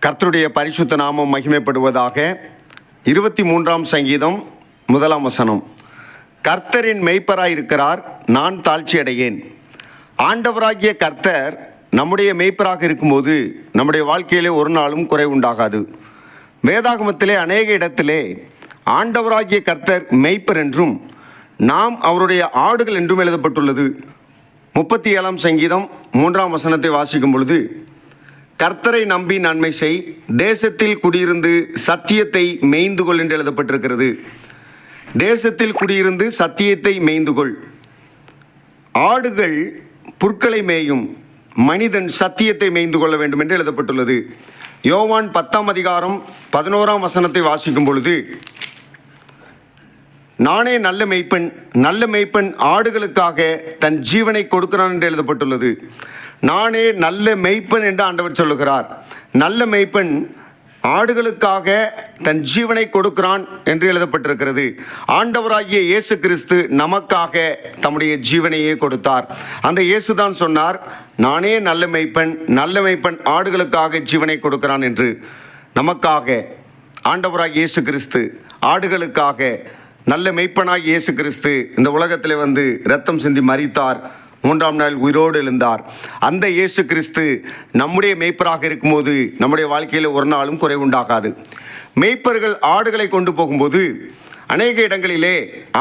கர்த்தருடைய பரிசுத்த நாமம் மகிமைப்படுவதாக. 23ஆம் சங்கீதம் 1ஆம் வசனம். கர்த்தரின் மெய்ப்பராயிருக்கிறார், நான் தாழ்ச்சி அடையேன். ஆண்டவராகிய கர்த்தர் நம்முடைய மெய்ப்பராக இருக்கும்போது நம்முடைய வாழ்க்கையிலே ஒரு நாளும் குறை உண்டாகாது. வேதாகமத்திலே அநேக இடத்திலே ஆண்டவராகிய கர்த்தர் மெய்ப்பர் என்றும் நாம் அவருடைய ஆடுகள் என்றும் எழுதப்பட்டுள்ளது. 37ஆம் சங்கீதம் 3ஆம் வசனத்தை வாசிக்கும் பொழுது, கர்த்தரை நம்பி நன்மை செய், தேசத்தில் குடியிருந்து சத்தியத்தை மேய்ந்துகொள் என்று எழுதப்பட்டிருக்கிறது. தேசத்தில் குடியிருந்து சத்தியத்தை மேய்ந்துகொள். ஆடுகள் புற்களை மேயும், மனிதன் சத்தியத்தை மேய்ந்து கொள்ள வேண்டும் என்று எழுதப்பட்டுள்ளது. யோவான் 10ஆம் அதிகாரம் 11ஆம் வசனத்தை வாசிக்கும் பொழுது, நானே நல்ல மெய்ப்பன், நல்ல மெய்ப்பன் ஆடுகளுக்காக தன் ஜீவனை கொடுக்கிறான் என்று எழுதப்பட்டுள்ளது. நானே நல்ல மெய்ப்பன் என்று ஆண்டவர் சொல்லுகிறார். நல்ல மெய்ப்பன் ஆடுகளுக்காக தன் ஜீவனை கொடுக்கிறான் என்று எழுதப்பட்டிருக்கிறது. ஆண்டவராகிய இயேசு கிறிஸ்து நமக்காக தம்முடைய ஜீவனையே கொடுத்தார். அந்த இயேசு தான் சொன்னார், நானே நல்ல மெய்ப்பன், நல்ல மெய்ப்பன் ஆடுகளுக்காக ஜீவனை கொடுக்கிறான் என்று. நமக்காக ஆண்டவராகிய இயேசு கிறிஸ்து ஆடுகளுக்காக நல்ல மெய்ப்பனாய் இயேசு கிறிஸ்து இந்த உலகத்தில் வந்து இரத்தம் சிந்தி மரித்தார், 3ஆம் நாள் உயிரோடு எழுந்தார். அந்த இயேசு கிறிஸ்து நம்முடைய மெய்ப்பராக இருக்கும்போது நம்முடைய வாழ்க்கையில் ஒரு நாளும் குறை உண்டாகாது. மெய்ப்பர்கள் ஆடுகளை கொண்டு போகும்போது அநேக இடங்களிலே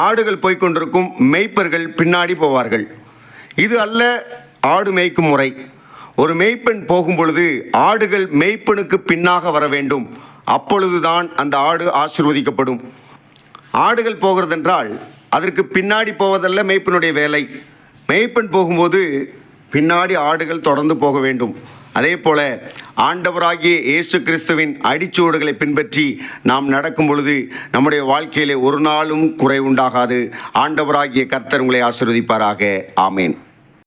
ஆடுகள் போய்கொண்டிருக்கும், மெய்ப்பர்கள் பின்னாடி போவார்கள். இது அல்ல ஆடு மேய்க்கும் முறை. ஒரு மெய்ப்பெண் போகும் பொழுது ஆடுகள் மெய்ப்பனுக்கு பின்னாக வர வேண்டும். அப்பொழுதுதான் அந்த ஆடு ஆசீர்வதிக்கப்படும். ஆடுகள் போகிறதென்றால் அதற்கு பின்னாடி போவதல்ல மெய்ப்பனுடைய வேலை. மெய்ப்பெண் போகும்போது பின்னாடி ஆடுகள் தொடர்ந்து போக வேண்டும். அதே போல ஆண்டவராகிய இயேசு கிறிஸ்துவின் அடிச்சுவடுகளை பின்பற்றி நாம் நடக்கும் பொழுது நம்முடைய வாழ்க்கையிலே ஒரு நாளும் குறை உண்டாகாது. ஆண்டவராகிய கர்த்தர் உங்களை ஆசீர்வதிப்பாராக. ஆமேன்.